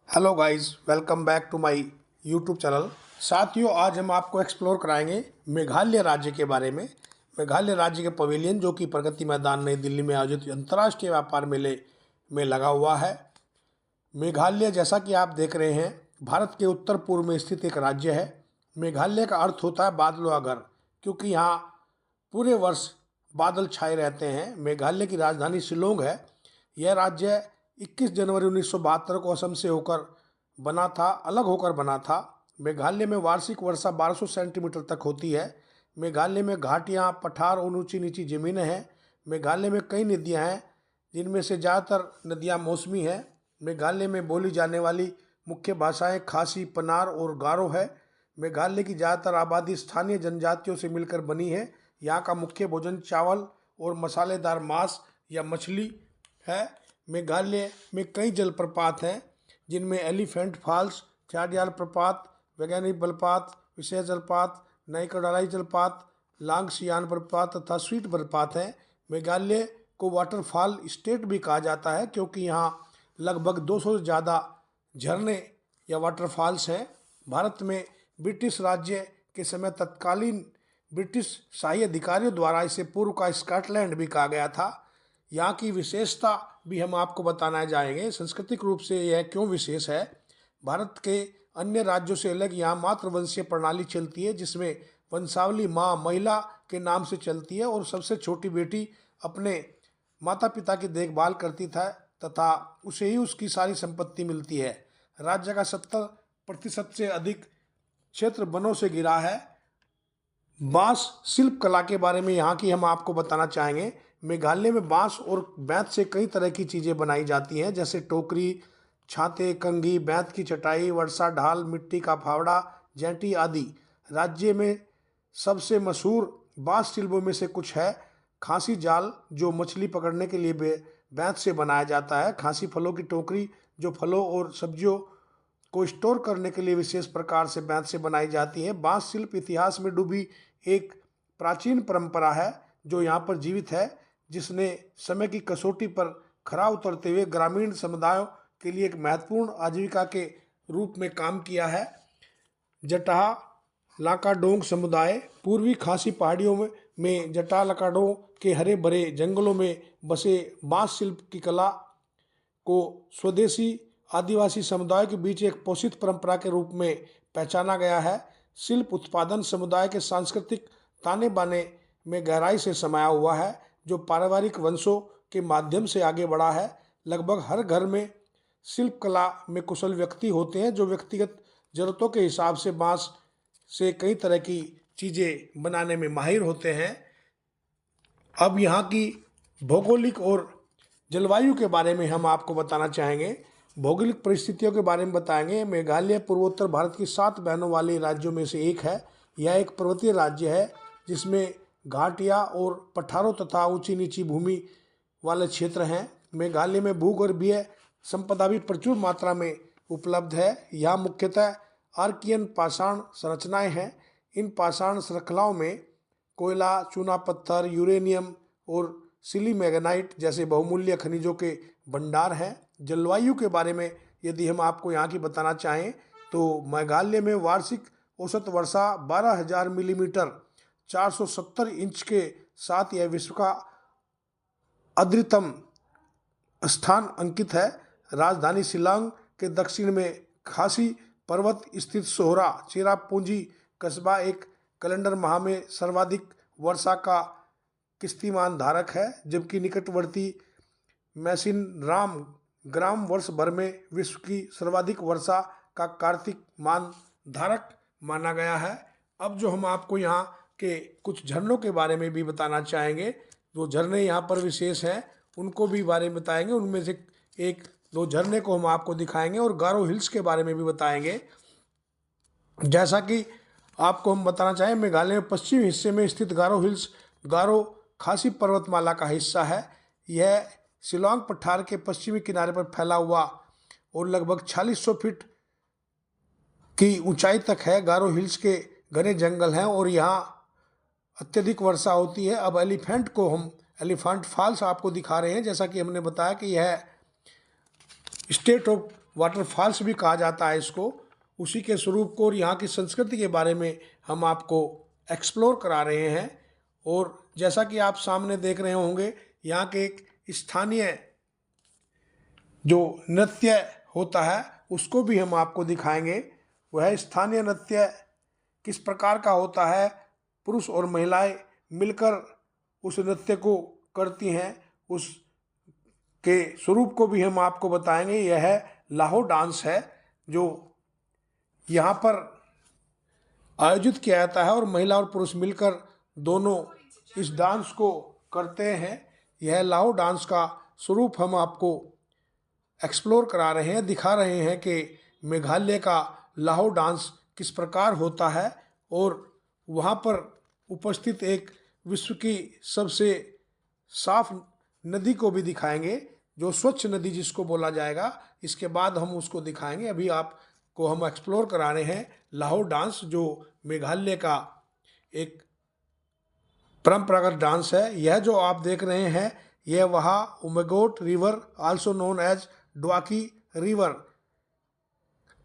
Hello guys, welcome back to my YouTube channel. साथियों, आज हम आपको एक्सप्लोर कराएंगे मेघालय राज्य के बारे में। मेघालय राज्य के पवेलियन जो कि प्रगति मैदान नई दिल्ली में आयोजित अंतर्राष्ट्रीय व्यापार मेले में लगा हुआ है। मेघालय, जैसा कि आप देख रहे हैं, भारत के उत्तर पूर्व में स्थित एक राज्य है। मेघालय का अर्थ होता है बादलों का घर, क्योंकि यहाँ पूरे वर्ष बादल छाए रहते हैं। मेघालय की राजधानी शिलोंग है। यह राज्य 21 जनवरी 1972 को असम से होकर बना था, अलग होकर बना था। मेघालय में वार्षिक वर्षा 1200 सेंटीमीटर तक होती है। मेघालय में घाटियाँ, पठार और ऊंची नीची जमीनें हैं। मेघालय में कई नदियाँ हैं, जिनमें से ज़्यादातर नदियाँ मौसमी हैं। मेघालय में बोली जाने वाली मुख्य भाषाएं खासी, पनार और गारो है। मेघालय की ज़्यादातर आबादी स्थानीय जनजातियों से मिलकर बनी है। यहाँ का मुख्य भोजन चावल और मसालेदार मांस या मछली है। मेघालय में कई जलप्रपात हैं, जिनमें एलिफेंट फॉल्स, चाडियाल प्रपात, वैज्ञानिक जलपात, विशेष जलपात, नाइकडालाई जलपात, लांगसियान प्रपात तथा स्वीट प्रपात हैं। मेघालय को वाटरफॉल स्टेट भी कहा जाता है, क्योंकि यहाँ लगभग 200 से ज़्यादा झरने या वाटरफॉल्स हैं। भारत में ब्रिटिश राज्य के समय तत्कालीन ब्रिटिश शाही अधिकारियों द्वारा इसे पूर्व का स्कॉटलैंड भी कहा गया था। यहाँ की विशेषता भी हम आपको बताना जाएंगे। सांस्कृतिक रूप से यह क्यों विशेष है। भारत के अन्य राज्यों से अलग यहाँ मातृवंशीय प्रणाली चलती है, जिसमें वंशावली माँ महिला के नाम से चलती है और सबसे छोटी बेटी अपने माता पिता की देखभाल करती था तथा उसे ही उसकी सारी संपत्ति मिलती है। राज्य का 70% से अधिक क्षेत्र वनों से घिरा है। बांस शिल्प कला के बारे में यहाँ की हम आपको बताना चाहेंगे। मेघालय में बांस और बेंत से कई तरह की चीज़ें बनाई जाती हैं, जैसे टोकरी, छाते, कंघी, बेंत की चटाई, वर्षा ढाल, मिट्टी का फावड़ा, जैंटी आदि। राज्य में सबसे मशहूर बांस शिल्पों में से कुछ है खांसी जाल, जो मछली पकड़ने के लिए बेंत से बनाया जाता है। खांसी फलों की टोकरी, जो फलों और सब्जियों को स्टोर करने के लिए विशेष प्रकार से बेंत से बनाई जाती है। बांस शिल्प इतिहास में डूबी एक प्राचीन परंपरा है, जो यहाँ पर जीवित है, जिसने समय की कसौटी पर खरा उतरते हुए ग्रामीण समुदायों के लिए एक महत्वपूर्ण आजीविका के रूप में काम किया है। जटाह लाकाडोंग समुदाय पूर्वी खासी पहाड़ियों में जटाह लाकाडोंग के हरे भरे जंगलों में बसे बांस शिल्प की कला को स्वदेशी आदिवासी समुदाय के बीच एक पोषित परंपरा के रूप में पहचाना गया है। शिल्प उत्पादन समुदाय के सांस्कृतिक ताने बाने में गहराई से समाया हुआ है, जो पारिवारिक वंशों के माध्यम से आगे बढ़ा है। लगभग हर घर में शिल्प कला में कुशल व्यक्ति होते हैं, जो व्यक्तिगत जरूरतों के हिसाब से बांस से कई तरह की चीज़ें बनाने में माहिर होते हैं। अब यहाँ की भौगोलिक और जलवायु के बारे में हम आपको बताना चाहेंगे। भौगोलिक परिस्थितियों के बारे में बताएंगे। मेघालय पूर्वोत्तर भारत की 7 बहनों वाले राज्यों में से एक है। यह एक पर्वतीय राज्य है, जिसमें घाटियाँ और पठारों तथा ऊंची नीची भूमि वाले क्षेत्र हैं। मेघालय में भूगर्भीय संपदा भी प्रचुर मात्रा में उपलब्ध है। यहाँ मुख्यतः आर्कियन पाषाण संरचनाएं हैं। इन पाषाण श्रृंखलाओं में कोयला, चूना पत्थर, यूरेनियम और सिलीमेगनाइट जैसे बहुमूल्य खनिजों के भंडार हैं। जलवायु के बारे में यदि हम आपको यहाँ की बताना चाहें, तो मेघालय में वार्षिक औसत वर्षा 12,000 मिलीमीटर 470 इंच के साथ यह विश्व का अद्यतम स्थान अंकित है। राजधानी शिलांग के दक्षिण में खासी पर्वत स्थित सोहरा चेरापूंजी कस्बा एक कैलेंडर माह में सर्वाधिक वर्षा का कीर्तिमान धारक है, जबकि निकटवर्ती मैसिनराम ग्राम वर्ष भर में विश्व की सर्वाधिक वर्षा का कार्तिक मान धारक माना गया है। अब जो हम आपको यहाँ के कुछ झरनों के बारे में भी बताना चाहेंगे। जो झरने यहाँ पर विशेष हैं, उनको भी बारे में बताएंगे। उनमें से एक दो झरने को हम आपको दिखाएंगे और गारो हिल्स के बारे में भी बताएंगे। जैसा कि आपको हम बताना चाहें, मेघालय में पश्चिमी हिस्से में स्थित गारो हिल्स गारो खासी पर्वतमाला का हिस्सा है। यह शिलांग पठार के पश्चिमी किनारे पर फैला हुआ और लगभग 4600 फीट की ऊंचाई तक है। गारो हिल्स के घने जंगल हैं और यहाँ अत्यधिक वर्षा होती है। अब एलिफेंट फॉल्स आपको दिखा रहे हैं। जैसा कि हमने बताया कि यह स्टेट ऑफ वाटरफॉल्स भी कहा जाता है इसको, उसी के स्वरूप को और यहाँ की संस्कृति के बारे में हम आपको एक्सप्लोर करा रहे हैं। और जैसा कि आप सामने देख रहे होंगे, यहाँ के एक स्थानीय जो नृत्य होता है उसको भी हम आपको दिखाएंगे। वह स्थानीय नृत्य किस प्रकार का होता है, पुरुष और महिलाएं मिलकर उस नृत्य को करती हैं, उस के स्वरूप को भी हम आपको बताएंगे। यह है लाहो डांस है जो यहाँ पर आयोजित किया जाता है और महिला और पुरुष मिलकर दोनों इस डांस को करते हैं। यह लाहो डांस का स्वरूप हम आपको एक्सप्लोर करा रहे हैं, दिखा रहे हैं कि मेघालय का लाहो डांस किस प्रकार होता है। और वहाँ पर उपस्थित एक विश्व की सबसे साफ नदी को भी दिखाएंगे, जो स्वच्छ नदी जिसको बोला जाएगा। इसके बाद हम उसको दिखाएंगे। अभी आपको हम एक्सप्लोर करा रहे हैं लाहो डांस, जो मेघालय का एक परंपरागत डांस है। यह जो आप देख रहे हैं, यह वहाँ Umngot river, also known as Dawki river,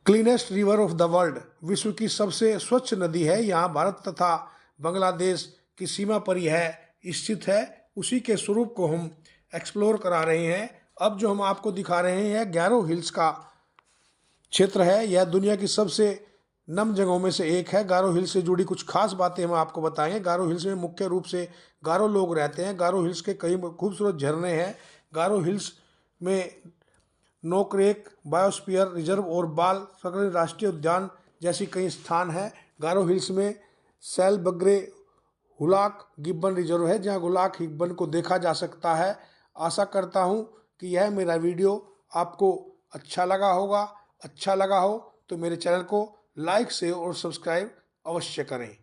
cleanest river of the world, विश्व की सबसे स्वच्छ नदी है। यहाँ भारत तथा बांग्लादेश की सीमा पर यह स्थित है। उसी के स्वरूप को हम एक्सप्लोर करा रहे हैं। अब जो हम आपको दिखा रहे हैं गैरो हिल्स का क्षेत्र है। यह दुनिया की सबसे नम जगहों में से एक है। गारो हिल्स से जुड़ी कुछ खास बातें हम आपको बताएंगे। गारो हिल्स में मुख्य रूप से गारो लोग रहते हैं। गारो हिल्स के कई खूबसूरत झरने हैं। गारो हिल्स में नोकरेक बायोस्फीयर रिजर्व और बाल सकरी राष्ट्रीय उद्यान जैसी कई स्थान हैं। गारो हिल्स में सैलबग्रे हुलाक गिब्बन रिजर्व है, जहां हुलाक गिब्बन को देखा जा सकता है। आशा करता हूं कि यह मेरा वीडियो आपको अच्छा लगा होगा। अच्छा लगा हो तो मेरे चैनल को लाइक, शेयर और सब्सक्राइब अवश्य करें।